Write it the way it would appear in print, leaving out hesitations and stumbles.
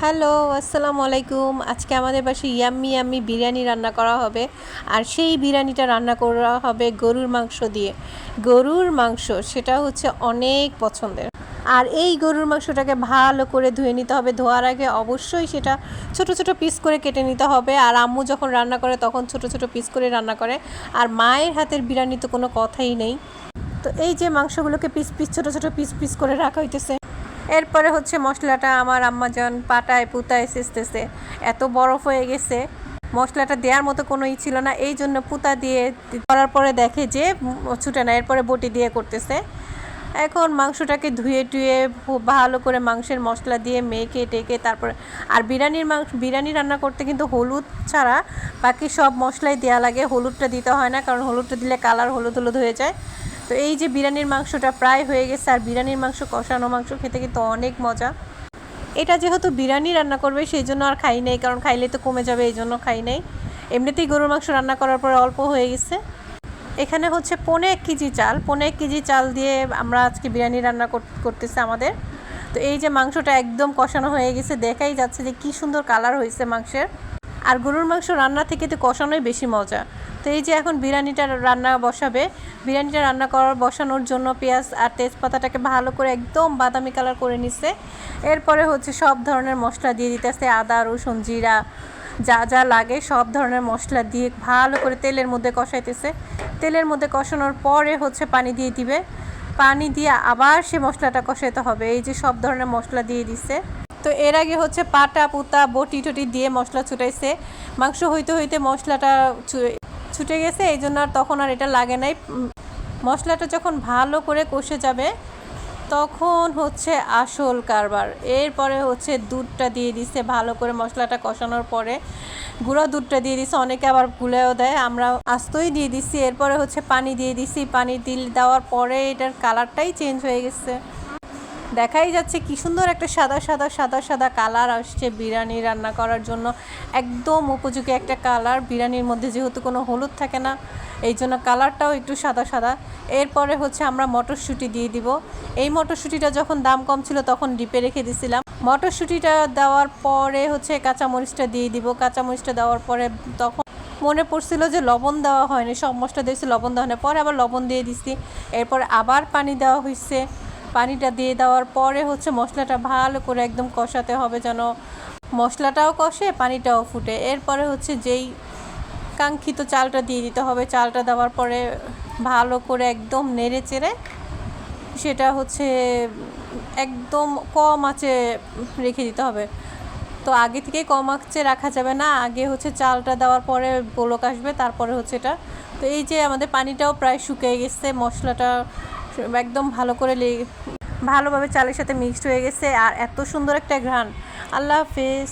Hello, আসসালামু আলাইকুম। আজকে আমাদের বাসায় ইয়াম্মি ইয়াম্মি বিরিয়ানি রান্না করা হবে। আর সেই বিরিয়ানিটা রান্না করা হবে গরুর মাংস দিয়ে। গরুর মাংস সেটা হচ্ছে অনেক পছন্দের। আর এই গরুর মাংসটাকে ভালো করে ধুয়ে নিতে হবে। ধোয়ার আগে অবশ্যই সেটা ছোট ছোট পিস করে কেটে নিতে হবে। আর আম্মু যখন রান্না করে তখন ছোট ছোট পিস করে রান্না করে। আর মায়ের হাতের বিরিয়ানি তো কোনো কথাই নেই। তো এই যে মাংসগুলোকে ছোট ছোট পিস করে রাখা হইতেছে। এরপরে হচ্ছে মশলাটা আমার আম্মাজান পাটায় পুতায় ছেঁচতেছে। এত বরফ হয়ে গেছে, মশলাটা দেওয়ার মতো কোনো ছিল না, এই জন্য পুতা দিয়ে করার পরে দেখে যে ছুটে না, এরপরে বটি দিয়ে করতেছে। এখন মাংসটাকে ধুয়ে টুয়ে ভালো করে মাংসের মশলা দিয়ে মেখে টেকে তারপরে আর বিরিয়ানি রান্না করতে কিন্তু হলুদ ছাড়া বাকি সব মশলাই দেওয়া লাগে। হলুদটা দিতে হয় না, কারণ হলুদটা দিলে কালার হলুদ হলুদ হয়ে যায়। তো এই যে বিরিয়ানির মাংসটা প্রায় হয়ে গেছে। আর বিরিয়ানির মাংস কষানো মাংস খেতে কিন্তু অনেক মজা। এটা যেহেতু বিরিয়ানি রান্না করবে সেই জন্য আর খাই নাই, কারণ খাইলে তো কমে যাবে, এই জন্য খাই নাই। এমনিতেই গরুর মাংস রান্না করার পরে অল্প হয়ে গেছে। এখানে হচ্ছে 1.5 কেজি চাল, 1.5 কেজি চাল দিয়ে আমরা আজকে বিরিয়ানি রান্না করতেছে আমাদের। তো এই যে মাংসটা একদম কষানো হয়ে গেছে, দেখাই যাচ্ছে যে কি সুন্দর কালার হয়েছে মাংসের। আর গরুর মাংস রান্না থেকে তো কষানোই বেশি মজা। তো এই যে এখন বিরিয়ানিটা রান্না বসাবে। বিরিয়ানিটা রান্না বসানোর জন্য পেঁয়াজ আর তেজপাতাটাকে ভালো করে একদম বাদামি কালার করে নিচ্ছে। এরপরে হচ্ছে সব ধরনের মশলা দিয়ে দিতেছে, আদা রসুন জিরা যা যা লাগে সব ধরনের মশলা দিয়ে ভালো করে তেলের মধ্যে কষাইতেছে। তেলের মধ্যে কষানোর পরে হচ্ছে পানি দিয়ে দিবে। পানি দিয়ে আবার সে মশলাটা কষাইতে হবে। এই যে সব ধরনের মশলা দিয়ে দিচ্ছে। তো এর আগে হচ্ছে পাটা পুতা বটি টটি দিয়ে মশলা ছুটাইছে। মাংস হইতে হইতে মশলাটা ছুটে গেছে, এই জন্য আর তখন আর এটা লাগে নাই। মশলাটা যখন ভালো করে কষে যাবে তখন হচ্ছে আসল কারবার। এরপরে হচ্ছে দুধটা দিয়ে দিছে ভালো করে মশলাটা কষানোর পরে। গুঁড়া দুধটা দিয়ে দিছে, অনেকে আবার গুলেও দেয়, আমরা আস্তই দিয়ে দিছি। এরপরে হচ্ছে পানি দিয়ে দিছি। পানি দেওয়ার পরে এটার কালারটাই চেঞ্জ হয়ে গেছে। দেখাই যাচ্ছে কি সুন্দর একটা সাদা কালার আসছে বিরিয়ানি রান্না করার জন্য। একদম উপযোগী একটা কালার। বিরিয়ানির মধ্যে যেহেতু কোনো হলুদ থাকে না, এই জন্য কালারটাও একটু সাদা। এরপরে হচ্ছে আমরা মটরশুঁটি দিয়ে দিব। এই মটরশুঁটিটা যখন দাম কম ছিল তখন ডিপে রেখে দিছিলাম। মটরশুঁটিটা দেওয়ার পরে হচ্ছে কাঁচামরিচটা দিয়ে দিব। কাঁচামরিচটা দেওয়ার পরে তখন মনে পড়ছিল যে লবণ দেওয়া হয়নি, সব মশলা দিয়েছি, লবণ দেওয়া হয়নি। পরে আবার লবণ দিয়ে দিছি। এরপরে আবার পানি দেওয়া হয়েছে। পানিটা দিয়ে দেওয়ার পরে হচ্ছে মশলাটা ভালো করে একদম কষাতে হবে, যেন মশলাটাও কষে পানিটাও ফুটে। এরপরে হচ্ছে যেই কাঙ্ক্ষিত চালটা দিয়ে দিতে হবে। চালটা দেওয়ার পরে ভালো করে একদম নেড়ে চেড়ে সেটা হচ্ছে একদম কম আঁচে রেখে দিতে হবে। তো আগে থেকে কম আঁচে রাখা যাবে না, আগে হচ্ছে চালটা দেওয়ার পরে বলক আসবে, তারপরে হচ্ছে এটা। তো এই যে আমাদের পানিটাও প্রায় শুকিয়ে গেছে, মশলাটা একদম ভালোভাবে চালের সাথে মিক্সড হয়ে গেছে। আর এত সুন্দর একটা ঘ্রাণ। আল্লাহ হাফেজ।